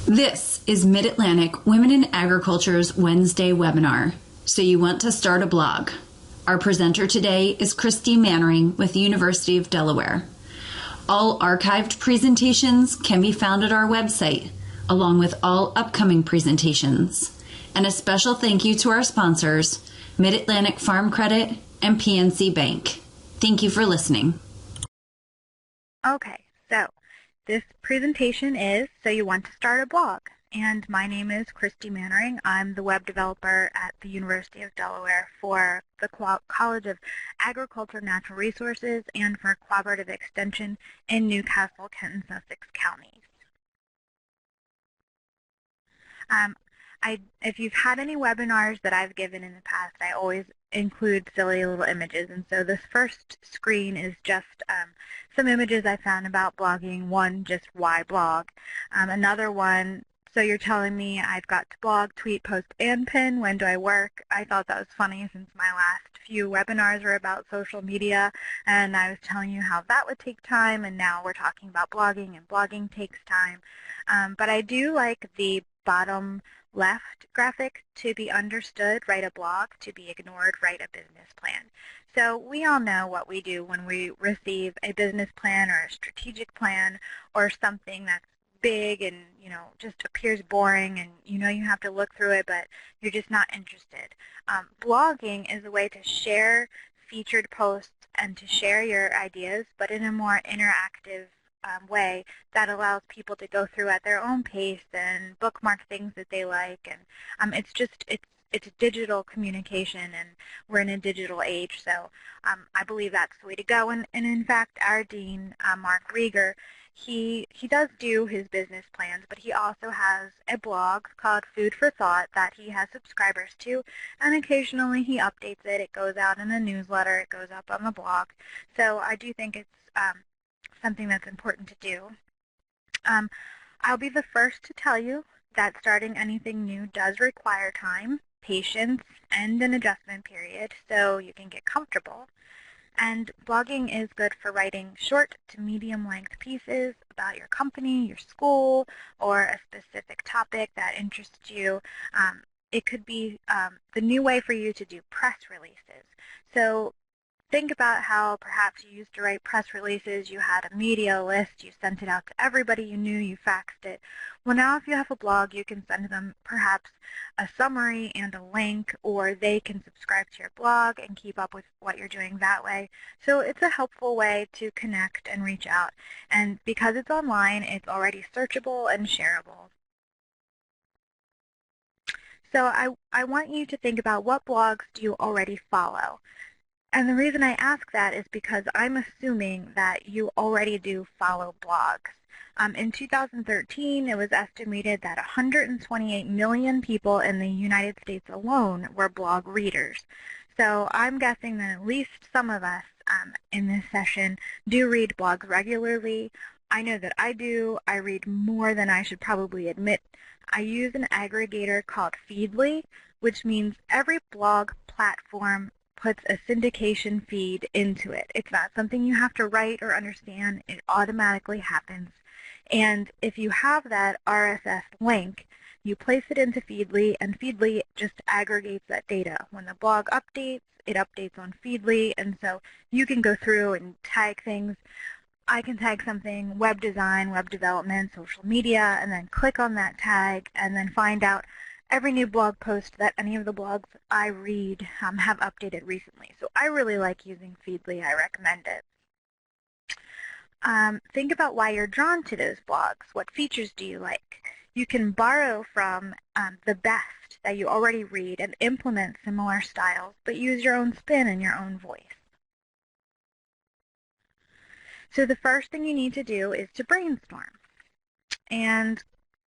This is Mid-Atlantic Women in Agriculture's Wednesday webinar. So you want to start a blog. Our presenter today is Christy Mannering with the University of Delaware. All archived presentations can be found at our website, along with all upcoming presentations. And a special thank you to our sponsors, Mid-Atlantic Farm Credit and PNC Bank. Thank you for listening. Okay, so this presentation is So You Want to Start a Blog. And my name is Christy Mannering. I'm the web developer at the University of Delaware for the College of Agriculture and Natural Resources and for Cooperative Extension in Newcastle, Kent, and Sussex counties. If you've had any webinars that I've given in the past, I always include silly little images. And so this first screen is just some images I found about blogging. One, just why blog. Another one, so you're telling me I've got to blog, tweet, post, and pin. When do I work? I thought that was funny since my last few webinars were about social media, and I was telling you how that would take time, and now we're talking about blogging, and blogging takes time. But I do like the bottom left graphic, to be understood, write a blog, to be ignored, write a business plan. So we all know what we do when we receive a business plan or a strategic plan or something that's big and, just appears boring and you have to look through it, but you're just not interested. Blogging is a way to share featured posts and to share your ideas, but in a more interactive way that allows people to go through at their own pace and bookmark things that they like. And it's digital communication, and we're in a digital age, so I believe that's the way to go. And in fact, our dean, Mark Rieger, he does do his business plans, but he also has a blog called Food for Thought that he has subscribers to, and occasionally he updates it. It goes out in a newsletter. It goes up on the blog. So I do think it's something that's important to do. I'll be the first to tell you that starting anything new does require time, patience, and an adjustment period so you can get comfortable. And blogging is good for writing short to medium-length pieces about your company, your school, or a specific topic that interests you. It could be the new way for you to do press releases. So think about how perhaps you used to write press releases, you had a media list, you sent it out to everybody you knew, you faxed it. Well, now if you have a blog, you can send them perhaps a summary and a link, or they can subscribe to your blog and keep up with what you're doing that way. So it's a helpful way to connect and reach out. And because it's online, it's already searchable and shareable. So I want you to think about what blogs do you already follow. And the reason I ask that is because I'm assuming that you already do follow blogs. In 2013, it was estimated that 128 million people in the United States alone were blog readers. So I'm guessing that at least some of us in this session do read blogs regularly. I know that I do. I read more than I should probably admit. I use an aggregator called Feedly, which means every blog platform puts a syndication feed into it. It's not something you have to write or understand. It automatically happens. And if you have that RSS link, you place it into Feedly, and Feedly just aggregates that data. When the blog updates, it updates on Feedly, and so you can go through and tag things. I can tag something, web design, web development, social media, and then click on that tag and then find out every new blog post that any of the blogs I read have updated recently. So I really like using Feedly. I recommend it. Think about why you're drawn to those blogs. What features do you like? You can borrow from the best that you already read and implement similar styles, but use your own spin and your own voice. So the first thing you need to do is to brainstorm. And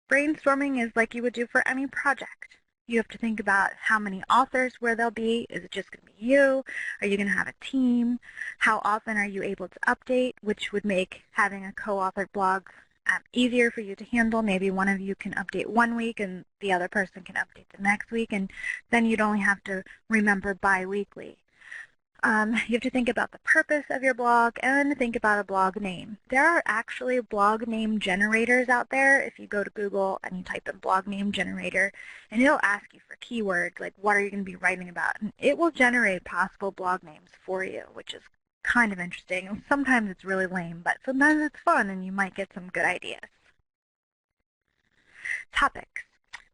brainstorming is like you would do for any project. You have to think about how many authors where they'll be. Is it just going to be you? Are you going to have a team? How often are you able to update, which would make having a co-authored blog easier for you to handle. Maybe one of you can update one week and the other person can update the next week, and then you'd only have to remember bi-weekly. You have to think about the purpose of your blog and think about a blog name. There are actually blog name generators out there. If you go to Google and you type in blog name generator, and it'll ask you for keywords like what are you going to be writing about, and it will generate possible blog names for you, which is kind of interesting. And sometimes it's really lame, but sometimes it's fun and you might get some good ideas. Topics.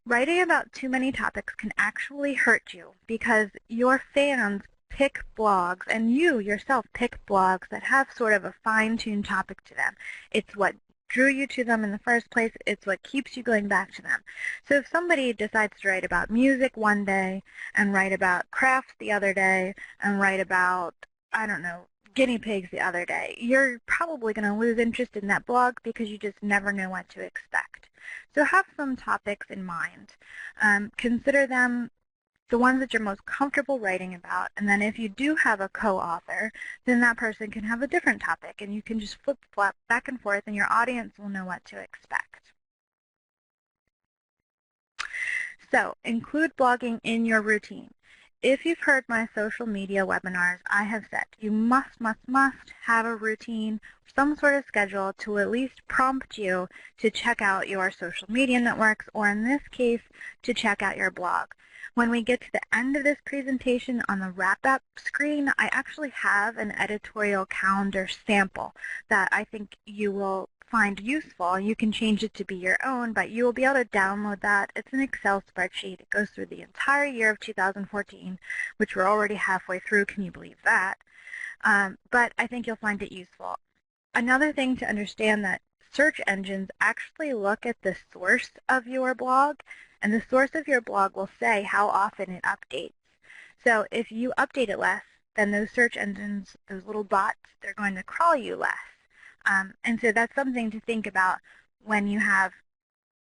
Writing about too many topics can actually hurt you because your fans pick blogs, and you yourself pick blogs that have sort of a fine-tuned topic to them. It's what drew you to them in the first place. It's what keeps you going back to them. So if somebody decides to write about music one day and write about crafts the other day and write about, I don't know, guinea pigs the other day, you're probably going to lose interest in that blog because you just never know what to expect. So have some topics in mind. Consider them the ones that you're most comfortable writing about, and then if you do have a co-author, then that person can have a different topic, and you can just flip-flop back and forth, and your audience will know what to expect. So include blogging in your routine. If you've heard my social media webinars, I have said you must have a routine, some sort of schedule to at least prompt you to check out your social media networks, or in this case, to check out your blog. When we get to the end of this presentation on the wrap-up screen, I actually have an editorial calendar sample that I think you will find useful. You can change it to be your own, but you will be able to download that. It's an Excel spreadsheet. It goes through the entire year of 2014, which we're already halfway through. Can you believe that? But I think you'll find it useful. Another thing to understand that search engines actually look at the source of your blog, and the source of your blog will say how often it updates. So if you update it less, then those search engines, those little bots, they're going to crawl you less. And so that's something to think about when you have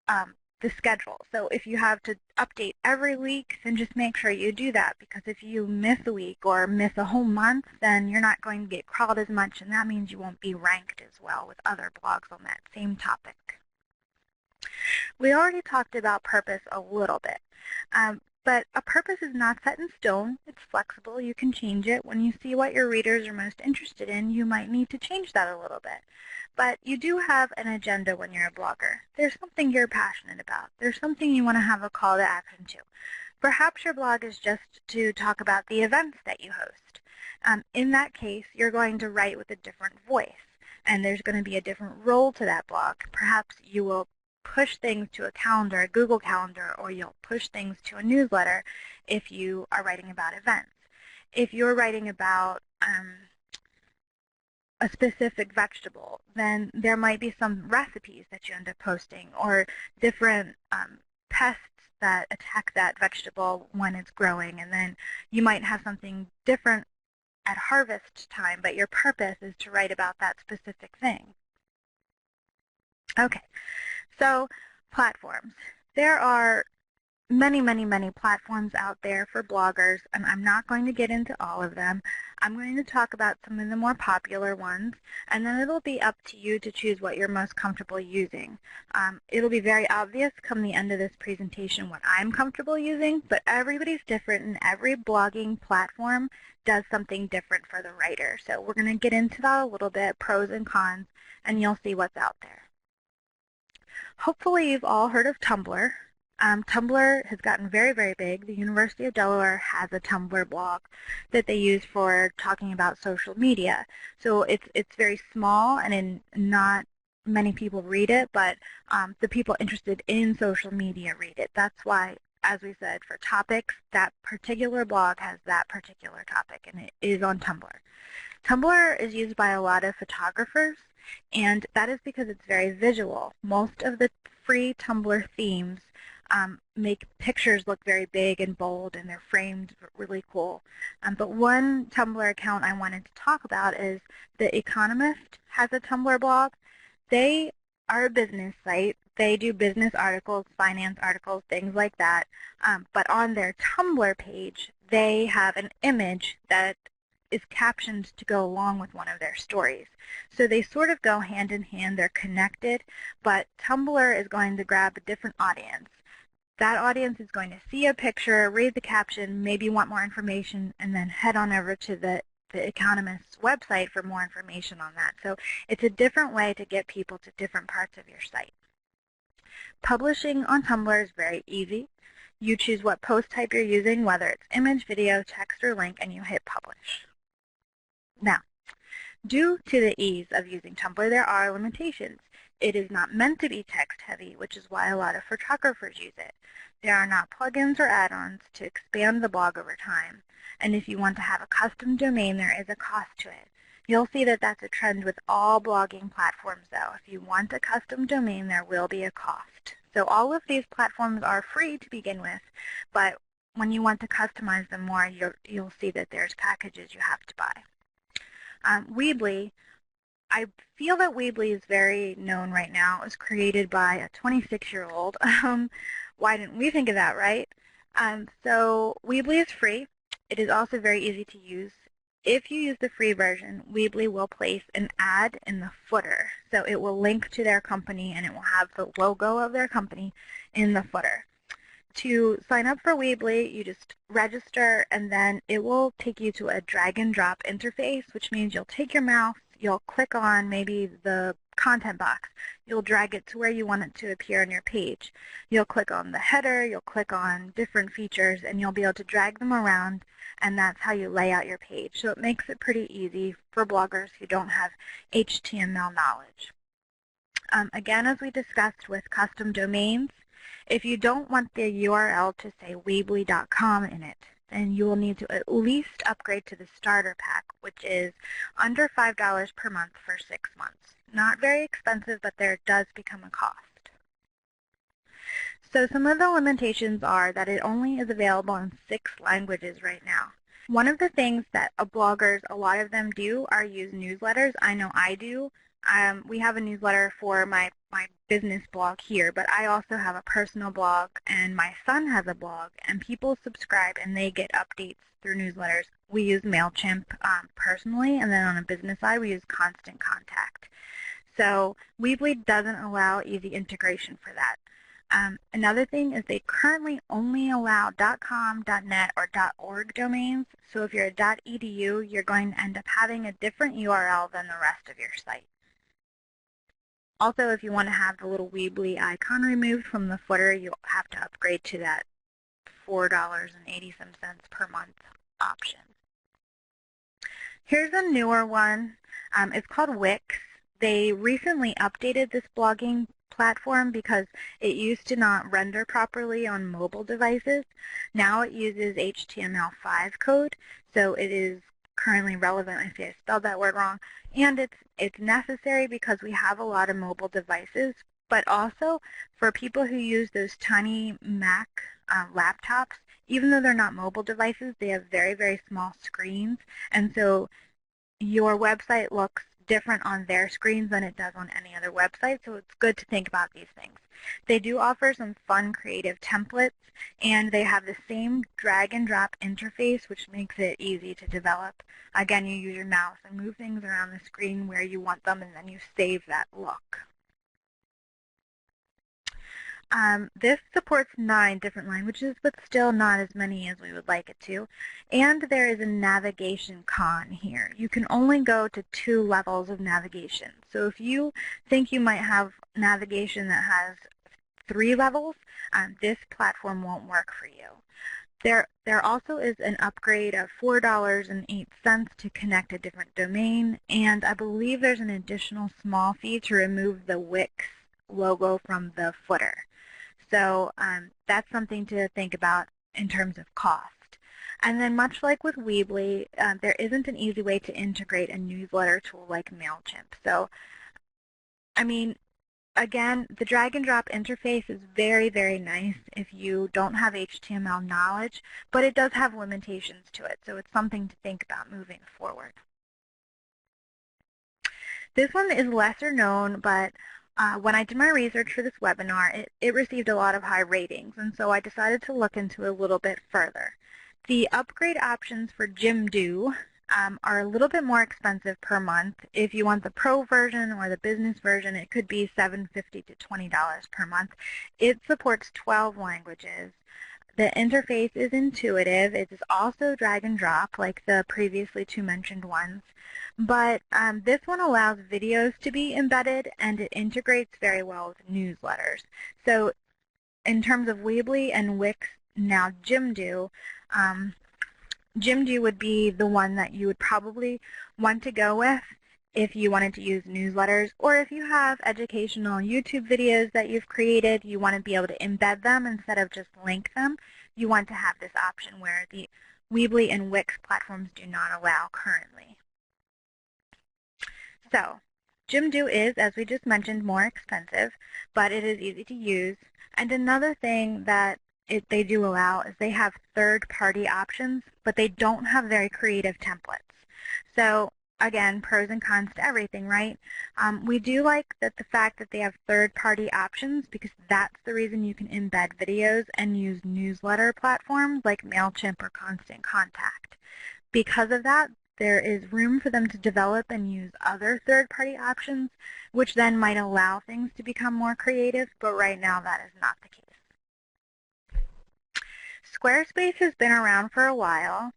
the schedule. So if you have to update every week, then just make sure you do that, because if you miss a week or miss a whole month, then you're not going to get crawled as much, and that means you won't be ranked as well with other blogs on that same topic. We already talked about purpose a little bit, but a purpose is not set in stone. It's flexible. You can change it. When you see what your readers are most interested in, you might need to change that a little bit. But you do have an agenda when you're a blogger. There's something you're passionate about. There's something you want to have a call to action to. Perhaps your blog is just to talk about the events that you host. In that case, you're going to write with a different voice, and there's going to be a different role to that blog. Perhaps you will push things to a calendar, a Google Calendar, or you'll push things to a newsletter if you are writing about events. If you're writing about a specific vegetable, then there might be some recipes that you end up posting, or different pests that attack that vegetable when it's growing, and then you might have something different at harvest time, but your purpose is to write about that specific thing. Okay, so platforms. There are many platforms out there for bloggers, and I'm not going to get into all of them. I'm going to talk about some of the more popular ones, and then it'll be up to you to choose what you're most comfortable using. It'll be very obvious come the end of this presentation what I'm comfortable using, but everybody's different, and every blogging platform does something different for the writer. So we're going to get into that a little bit, pros and cons, and you'll see what's out there. Hopefully you've all heard of Tumblr. Tumblr has gotten very big. The University of Delaware has a Tumblr blog that they use for talking about social media. So it's very small, and not many people read it, but the people interested in social media read it. That's why, as we said, for topics, that particular blog has that particular topic, and it is on Tumblr. Tumblr is used by a lot of photographers, and that is because it's very visual. Most of the free Tumblr themes make pictures look very big and bold, and they're framed really cool. But one Tumblr account I wanted to talk about is The Economist has a Tumblr blog. They are a business site. They do business articles, finance articles, things like that. But on their Tumblr page, they have an image that is captioned to go along with one of their stories. So they sort of go hand in hand. They're connected, but Tumblr is going to grab a different audience. That audience is going to see a picture, read the caption, maybe want more information, and then head on over to the the Economist's website for more information on that. So it's a different way to get people to different parts of your site. Publishing on Tumblr is very easy. You choose what post type you're using, whether it's image, video, text, or link, and you hit publish. Now, due to the ease of using Tumblr, there are limitations. It is not meant to be text-heavy, which is why a lot of photographers use it. There are not plugins or add-ons to expand the blog over time. And if you want to have a custom domain, there is a cost to it. You'll see that that's a trend with all blogging platforms, though. If you want a custom domain, there will be a cost. So all of these platforms are free to begin with, but when you want to customize them more, you'll see that there's packages you have to buy. Weebly, I feel that Weebly is very known right now. It was created by a 26-year-old. Why didn't we think of that, right? So Weebly is free. It is also very easy to use. If you use the free version, Weebly will place an ad in the footer. So it will link to their company, and it will have the logo of their company in the footer. To sign up for Weebly, you just register, and then it will take you to a drag and drop interface, which means you'll take your mouse, you'll click on maybe the content box. You'll drag it to where you want it to appear on your page. You'll click on the header, you'll click on different features, and you'll be able to drag them around, and that's how you lay out your page. So it makes it pretty easy for bloggers who don't have HTML knowledge. Again, as we discussed with custom domains, if you don't want the URL to say Weebly.com in it, then you will need to at least upgrade to the starter pack, which is under $5 per month for 6 months. Not very expensive, but there does become a cost. So some of the limitations are that it only is available in 6 languages right now. One of the things that bloggers, a lot of them do, are use newsletters. I know I do. We have a newsletter for my business blog here, but I also have a personal blog, and my son has a blog, and people subscribe and they get updates through newsletters. We use MailChimp personally, and then on a business side we use Constant Contact. So Weebly doesn't allow easy integration for that. Another thing is they currently only allow .com, .net, or .org domains. So if you're a .edu, you're going to end up having a different URL than the rest of your site. Also, if you want to have the little Weebly icon removed from the footer, you'll have to upgrade to that $4.80 per month option. Here's a newer one. It's called Wick. They recently updated this blogging platform because it used to not render properly on mobile devices. Now it uses HTML5 code, so it is currently relevant. I see I spelled that word wrong. And it's necessary because we have a lot of mobile devices, but also for people who use those tiny Mac laptops, even though they're not mobile devices, they have very, very small screens, and so your website looks different on their screens than it does on any other website, so it's good to think about these things. They do offer some fun creative templates, and they have the same drag and drop interface, which makes it easy to develop. Again, you use your mouse and move things around the screen where you want them, and then you save that look. This supports 9 different languages, but still not as many as we would like it to. And there is a navigation con here. You can only go to 2 levels of navigation. So if you think you might have navigation that has 3 levels, this platform won't work for you. There also is an upgrade of $4.08 to connect a different domain, and I believe there's an additional small fee to remove the Wix logo from the footer. So that's something to think about in terms of cost. And then much like with Weebly, there isn't an easy way to integrate a newsletter tool like MailChimp. So, I mean, again, the drag and drop interface is very, very nice if you don't have HTML knowledge, but it does have limitations to it. So it's something to think about moving forward. This one is lesser known, but when I did my research for this webinar, it received a lot of high ratings, and so I decided to look into it a little bit further. The upgrade options for Jimdo are a little bit more expensive per month. If you want the pro version or the business version, it could be $7.50 to $20 per month. It supports 12 languages. The interface is intuitive. It is also drag and drop like the previously two mentioned ones. But this one allows videos to be embedded, and it integrates very well with newsletters. So in terms of Weebly and Wick, now Jimdo, Jimdo would be the one that you would probably want to go with if you wanted to use newsletters, or if you have educational YouTube videos that you've created, you want to be able to embed them instead of just link them. You want to have this option where the Weebly and Wix platforms do not allow currently. So Jimdo is, as we just mentioned, more expensive, but it is easy to use. And another thing that they do allow is they have third-party options, but they don't have very creative templates. So again, pros and cons to everything, right? We do like the fact that they have third-party options, because that's the reason you can embed videos and use newsletter platforms like MailChimp or Constant Contact. Because of that, there is room for them to develop and use other third-party options, which then might allow things to become more creative, but right now that is not the case. Squarespace has been around for a while.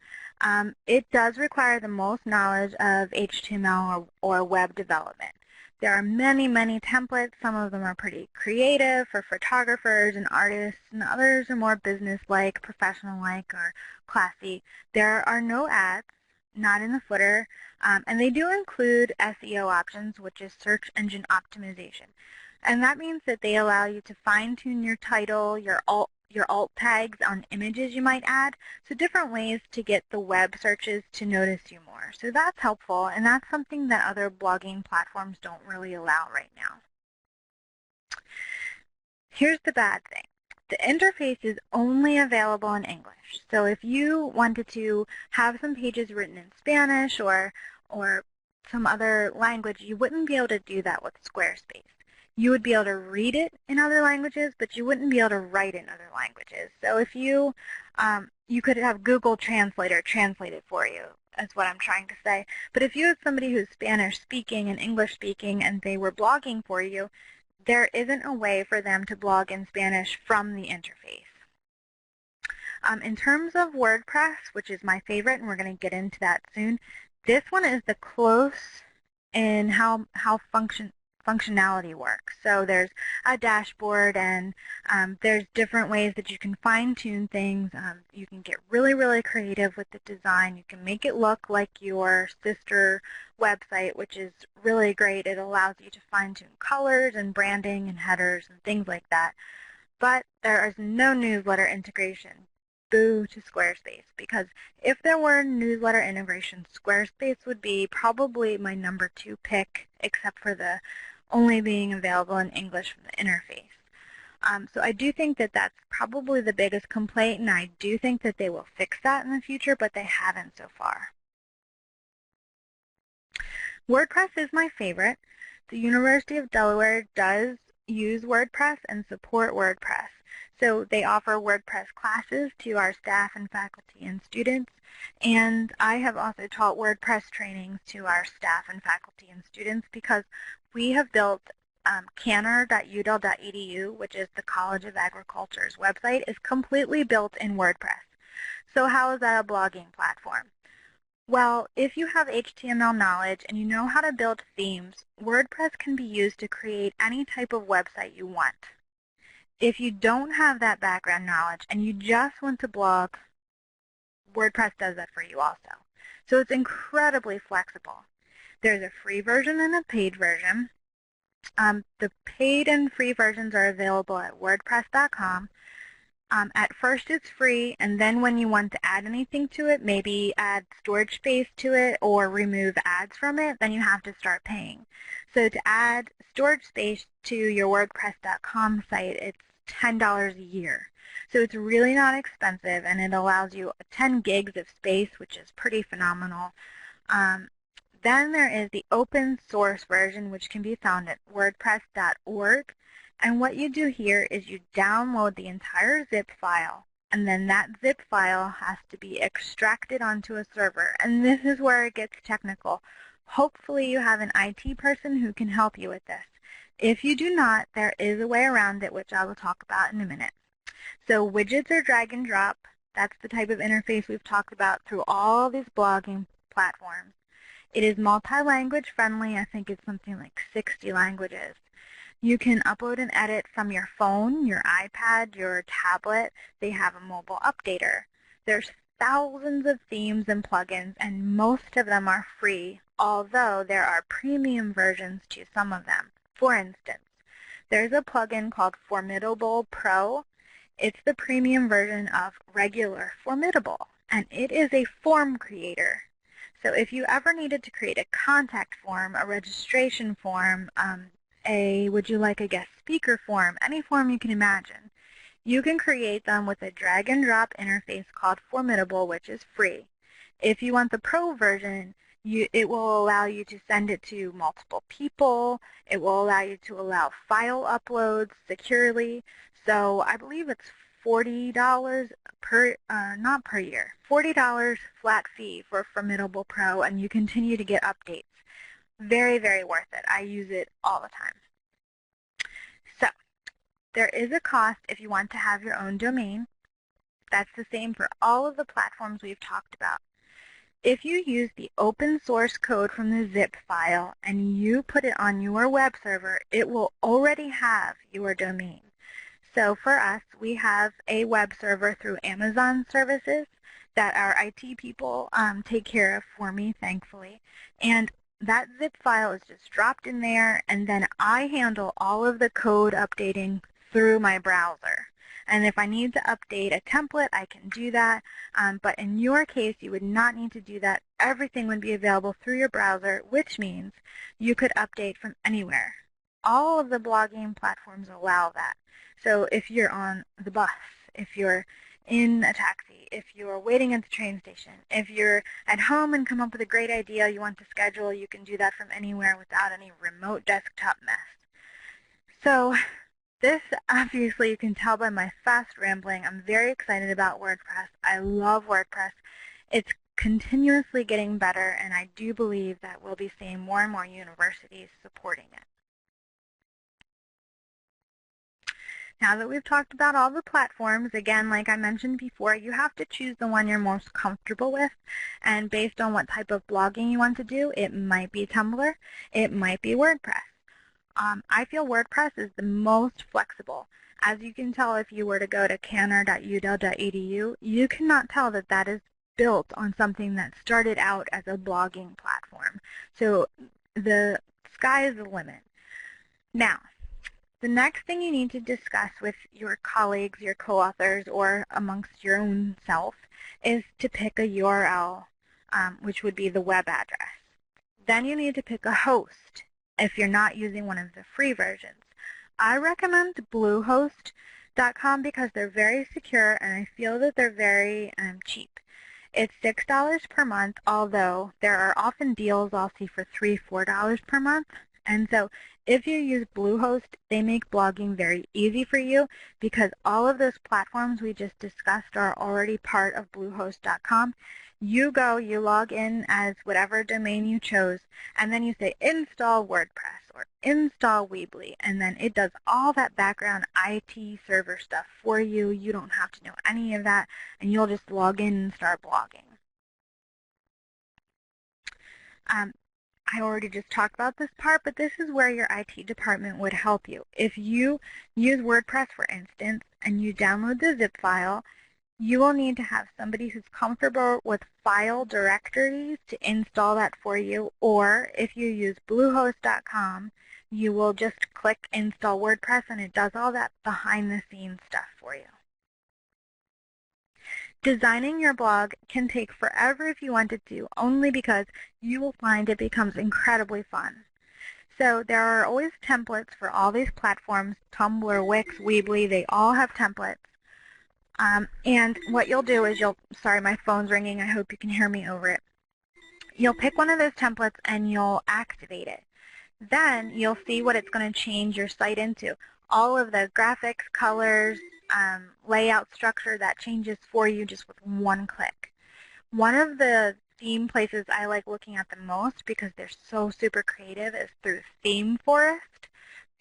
It does require the most knowledge of HTML or web development. There are many, many templates. Some of them are pretty creative for photographers and artists, and others are more business-like, professional-like, or classy. There are no ads, not in the footer, and they do include SEO options, which is search engine optimization. And that means that they allow you to fine-tune your title, your alt tags on images you might add, so different ways to get the web searches to notice you more. So that's helpful, and that's something that other blogging platforms don't really allow right now. Here's the bad thing. The interface is only available in English. So if you wanted to have some pages written in Spanish or some other language, you wouldn't be able to do that with Squarespace. You would be able to read it in other languages, but you wouldn't be able to write in other languages. So if you could have Google Translator translate it for you, is what I'm trying to say. But if you have somebody who's Spanish speaking and English speaking and they were blogging for you, there isn't a way for them to blog in Spanish from the interface. In terms of WordPress, which is my favorite, and we're going to get into that soon, this one is the close in how functionality works. So there's a dashboard, and there's different ways that you can fine-tune things. You can get really, really creative with the design. You can make it look like your sister website, which is really great. It allows you to fine-tune colors and branding and headers and things like that. But there is no newsletter integration. Boo to Squarespace, because if there were newsletter integration, Squarespace would be probably my number 2 pick, except for the only being available in English from the interface. So I do think that that's probably the biggest complaint, and I do think that they will fix that in the future, but they haven't so far. WordPress is my favorite. The University of Delaware does use WordPress and support WordPress. So they offer WordPress classes to our staff and faculty and students, and I have also taught WordPress trainings to our staff and faculty and students, because we have built canner.udel.edu, which is the College of Agriculture's website, is completely built in WordPress. So how is that a blogging platform? Well, if you have HTML knowledge and you know how to build themes, WordPress can be used to create any type of website you want. If you don't have that background knowledge and you just want to blog, WordPress does that for you also. So it's incredibly flexible. There's a free version and a paid version. The paid and free versions are available at WordPress.com. At first it's free, and then when you want to add anything to it, maybe add storage space to it or remove ads from it, then you have to start paying. So to add storage space to your WordPress.com site, it's $10 a year. So it's really not expensive, and it allows you 10 gigs of space, which is pretty phenomenal. Then there is the open source version, which can be found at wordpress.org. And what you do here is you download the entire zip file, and then that zip file has to be extracted onto a server. And this is where it gets technical. Hopefully you have an IT person who can help you with this. If you do not, there is a way around it, which I will talk about in a minute. So widgets are drag and drop. That's the type of interface we've talked about through all these blogging platforms. It is multi-language friendly. I think it's something like 60 languages. You can upload and edit from your phone, your iPad, your tablet. They have a mobile updater. There's thousands of themes and plugins, and most of them are free, although there are premium versions to some of them. For instance, there's a plugin called Formidable Pro. It's the premium version of regular Formidable, and it is a form creator. So if you ever needed to create a contact form, a registration form, a would you like a guest speaker form, any form you can imagine, you can create them with a drag and drop interface called Formidable, which is free. If you want the pro version, it will allow you to send it to multiple people. It will allow you to allow file uploads securely. So I believe it's $40 per, not per year, $40 flat fee for Formidable Pro, and you continue to get updates. Very, very worth it. I use it all the time. So there is a cost if you want to have your own domain. That's the same for all of the platforms we've talked about. If you use the open source code from the zip file and you put it on your web server, it will already have your domain. So for us, we have a web server through Amazon services that our IT people take care of for me, thankfully. And that zip file is just dropped in there, and then I handle all of the code updating through my browser. And if I need to update a template, I can do that. But in your case, you would not need to do that. Everything would be available through your browser, which means you could update from anywhere. All of the blogging platforms allow that. So if you're on the bus, if you're in a taxi, if you're waiting at the train station, if you're at home and come up with a great idea you want to schedule, you can do that from anywhere without any remote desktop mess. So this, obviously, you can tell by my fast rambling, I'm very excited about WordPress. I love WordPress. It's continuously getting better, and I do believe that we'll be seeing more and more universities supporting it. Now that we've talked about all the platforms, again, like I mentioned before, you have to choose the one you're most comfortable with. And based on what type of blogging you want to do, it might be Tumblr, it might be WordPress. I feel WordPress is the most flexible. As you can tell if you were to go to canner.udel.edu, you cannot tell that that is built on something that started out as a blogging platform. So the sky is the limit. Now, the next thing you need to discuss with your colleagues, your co-authors, or amongst your own self is to pick a URL, which would be the web address. Then you need to pick a host if you're not using one of the free versions. I recommend bluehost.com because they're very secure and I feel that they're very cheap. It's $6 per month, although there are often deals I'll see for $3, $4 per month. And so if you use Bluehost, they make blogging very easy for you because all of those platforms we just discussed are already part of bluehost.com. You go, you log in as whatever domain you chose, and then you say install WordPress or install Weebly, and then it does all that background IT server stuff for you. You don't have to know any of that, and you'll just log in and start blogging. I already just talked about this part, but this is where your IT department would help you. If you use WordPress, for instance, and you download the zip file, you will need to have somebody who's comfortable with file directories to install that for you, or if you use bluehost.com, you will just click install WordPress and it does all that behind the scenes stuff for you. Designing your blog can take forever if you wanted to, only because you will find it becomes incredibly fun. So there are always templates for all these platforms, Tumblr, Wix, Weebly, they all have templates. And what you'll do is sorry, my phone's ringing, I hope you can hear me over it. You'll pick one of those templates and you'll activate it. Then you'll see what it's going to change your site into. All of the graphics, colors, layout structure, that changes for you just with one click. One of the theme places I like looking at the most because they're so super creative is through Theme Forest.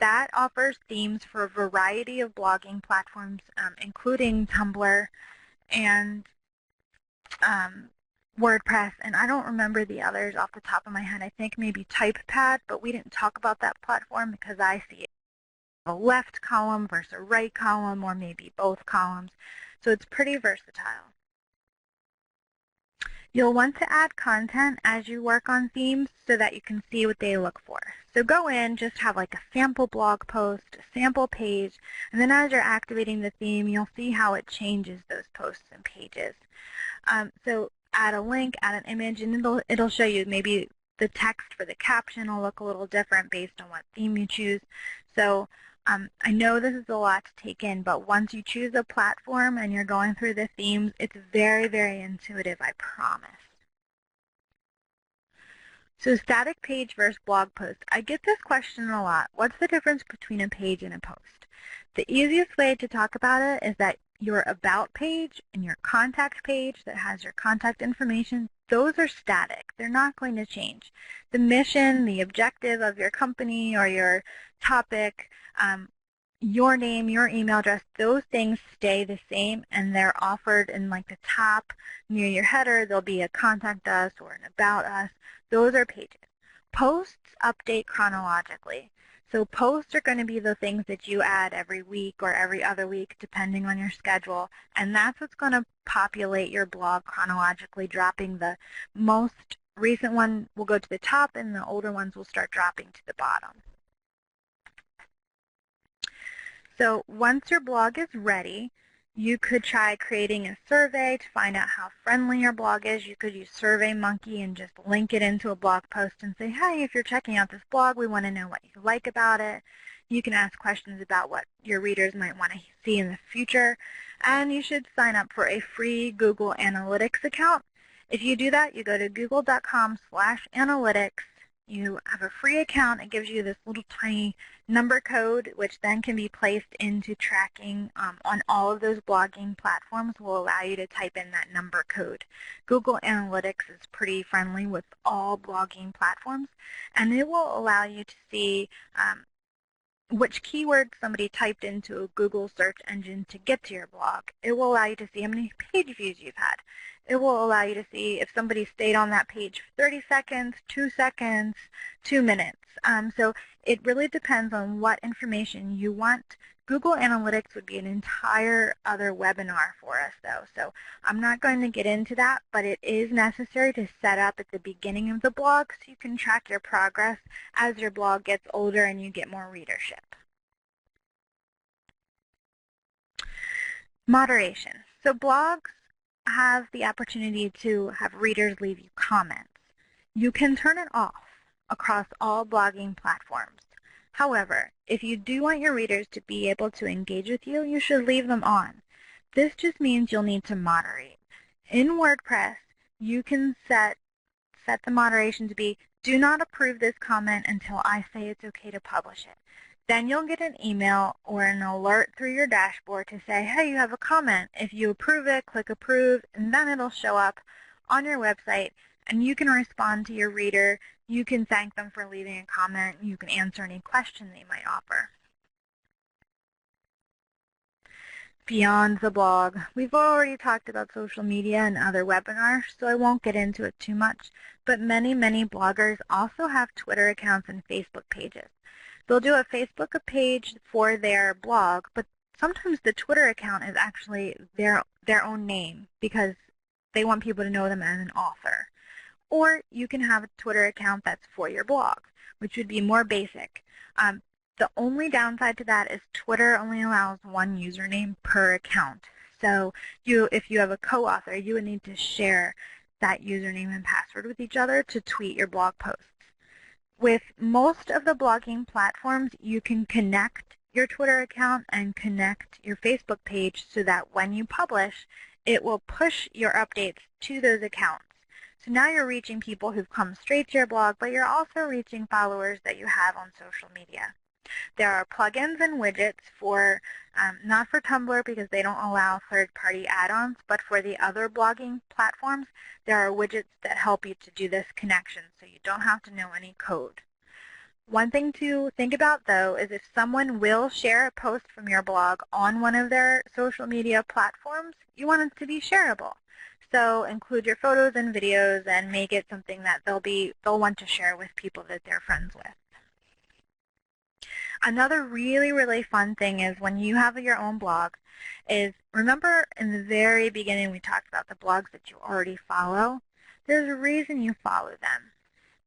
that offers themes for a variety of blogging platforms, including Tumblr and WordPress, and I don't remember the others off the top of my head. I think maybe TypePad, but we didn't talk about that platform because I see it a left column versus a right column, or maybe both columns. So it's pretty versatile. You'll want to add content as you work on themes so that you can see what they look for. So go in, just have like a sample blog post, a sample page, and then as you're activating the theme, you'll see how it changes those posts and pages. So add a link, add an image, and it'll show you maybe the text for the caption will look a little different based on what theme you choose. So I know this is a lot to take in, but once you choose a platform and you're going through the themes, it's very, very intuitive, I promise. So static page versus blog post. I get this question a lot. What's the difference between a page and a post? The easiest way to talk about it is that your About page and your Contact page that has your contact information, those are static. They're not going to change. The mission, the objective of your company or your topic, your name, your email address, those things stay the same, and they're offered in like the top near your header. There'll be a Contact Us or an About Us. Those are pages. Posts update chronologically. So posts are going to be the things that you add every week or every other week, depending on your schedule, and that's what's going to populate your blog chronologically, dropping the most recent one will go to the top, and the older ones will start dropping to the bottom. So once your blog is ready, you could try creating a survey to find out how friendly your blog is. You could use SurveyMonkey and just link it into a blog post and say, hey, if you're checking out this blog, we want to know what you like about it. You can ask questions about what your readers might want to see in the future. And you should sign up for a free Google Analytics account. If you do that, you go to google.com/analytics. You have a free account. It gives you this little tiny number code, which then can be placed into tracking on all of those blogging platforms. Will allow you to type in that number code. Google Analytics is pretty friendly with all blogging platforms, and it will allow you to see which keywords somebody typed into a Google search engine to get to your blog. It will allow you to see how many page views you've had. It will allow you to see if somebody stayed on that page for 30 seconds, 2 seconds, 2 minutes. So it really depends on what information you want. Google Analytics would be an entire other webinar for us, though. So I'm not going to get into that, but it is necessary to set up at the beginning of the blog so you can track your progress as your blog gets older and you get more readership. Moderation. So blogs have the opportunity to have readers leave you comments. You can turn it off across all blogging platforms. However, if you do want your readers to be able to engage with you, you should leave them on. This just means you'll need to moderate. In WordPress, you can set the moderation to be, do not approve this comment until I say it's okay to publish it. Then you'll get an email or an alert through your dashboard to say, hey, you have a comment. If you approve it, click approve, and then it'll show up on your website, and you can respond to your reader. You can thank them for leaving a comment. You can answer any question they might offer. Beyond the blog, we've already talked about social media in other webinars, so I won't get into it too much, but many bloggers also have Twitter accounts and Facebook pages. They'll do a Facebook page for their blog, but sometimes the Twitter account is actually their own name because they want people to know them as an author. Or you can have a Twitter account that's for your blog, which would be more basic. The only downside to that is Twitter only allows one username per account. So if you have a co-author, you would need to share that username and password with each other to tweet your blog posts. With most of the blogging platforms, you can connect your Twitter account and connect your Facebook page so that when you publish, it will push your updates to those accounts. So now you're reaching people who've come straight to your blog, but you're also reaching followers that you have on social media. There are plugins and widgets for, not for Tumblr because they don't allow third-party add-ons, but for the other blogging platforms, there are widgets that help you to do this connection so you don't have to know any code. One thing to think about, though, is if someone will share a post from your blog on one of their social media platforms, you want it to be shareable. So include your photos and videos and make it something that they'll want to share with people that they're friends with. Another really, really fun thing is when you have your own blog is, remember in the very beginning we talked about the blogs that you already follow? There's a reason you follow them,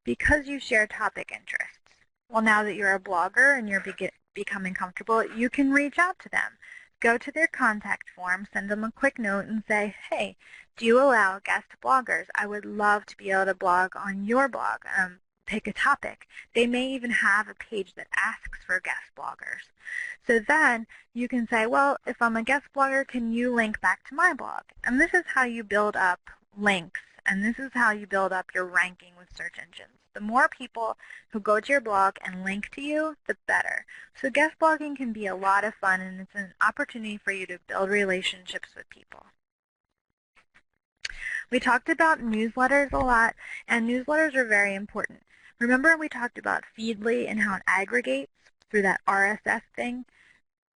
because you share topic interests. Well, now that you're a blogger and you're becoming comfortable, you can reach out to them. Go to their contact form, send them a quick note and say, hey, do you allow guest bloggers? I would love to be able to blog on your blog. Pick a topic. They may even have a page that asks for guest bloggers. So then you can say, well, if I'm a guest blogger, can you link back to my blog? And this is how you build up links, and this is how you build up your ranking with search engines. The more people who go to your blog and link to you, the better. So guest blogging can be a lot of fun, and it's an opportunity for you to build relationships with people. We talked about newsletters a lot, and newsletters are very important. Remember we talked about Feedly and how it aggregates through that RSS thing?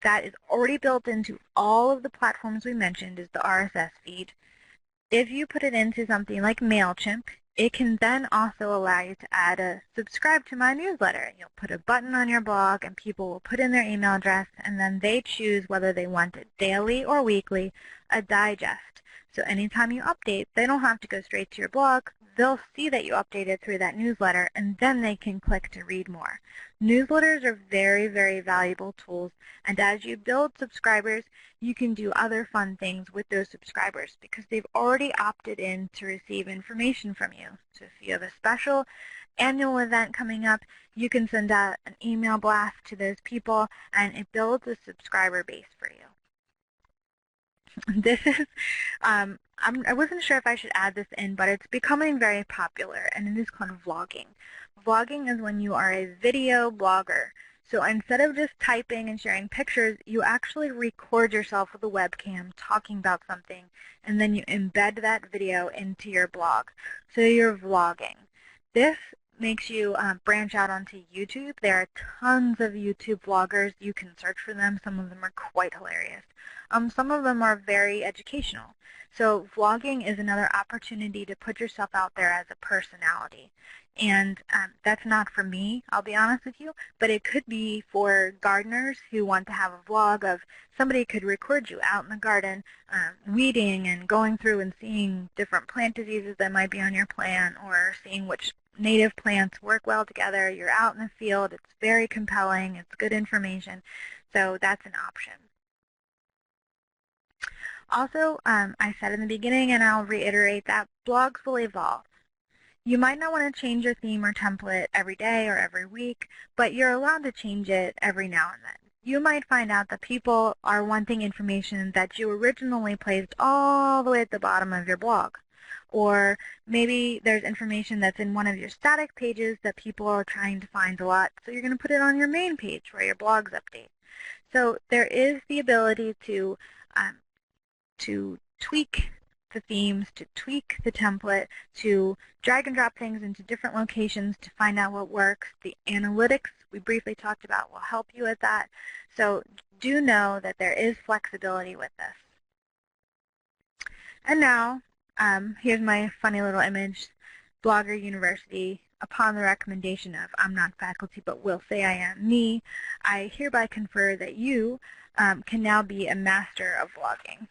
That is already built into all of the platforms we mentioned, is the RSS feed. If you put it into something like MailChimp, it can then also allow you to add a subscribe to my newsletter. You'll put a button on your blog and people will put in their email address and then they choose whether they want it daily or weekly, a digest. So anytime you update, they don't have to go straight to your blog. They'll see that you updated through that newsletter and then they can click to read more. Newsletters are very, very valuable tools, and as you build subscribers, you can do other fun things with those subscribers because they've already opted in to receive information from you. So if you have a special annual event coming up, you can send out an email blast to those people and it builds a subscriber base for you. This is, I wasn't sure if I should add this in, but it's becoming very popular, and it is called vlogging. Vlogging is when you are a video blogger. So instead of just typing and sharing pictures, you actually record yourself with a webcam talking about something, and then you embed that video into your blog. So you're vlogging. This makes you branch out onto YouTube. There are tons of YouTube vloggers. You can search for them. Some of them are quite hilarious. Some of them are very educational. So vlogging is another opportunity to put yourself out there as a personality. And that's not for me, I'll be honest with you, but it could be for gardeners who want to have a vlog of somebody could record you out in the garden weeding and going through and seeing different plant diseases that might be on your plant or seeing which native plants work well together. You're out in the field. It's very compelling. It's good information. So that's an option. Also, I said in the beginning, and I'll reiterate, that blogs will evolve. You might not want to change your theme or template every day or every week, but you're allowed to change it every now and then. You might find out that people are wanting information that you originally placed all the way at the bottom of your blog. Or maybe there's information that's in one of your static pages that people are trying to find a lot, so you're going to put it on your main page where your blogs update. So there is the ability to tweak the themes, to tweak the template, to drag and drop things into different locations to find out what works. The analytics we briefly talked about will help you with that. So do know that there is flexibility with this. And now, here's my funny little image. Blogger University, upon the recommendation of, I'm not faculty but will say I am me, I hereby confer that you can now be a master of blogging.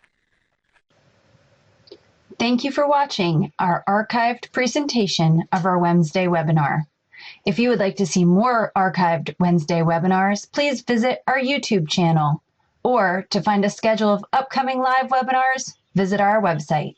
Thank you for watching our archived presentation of our Wednesday webinar. If you would like to see more archived Wednesday webinars, please visit our YouTube channel. Or to find a schedule of upcoming live webinars, visit our website.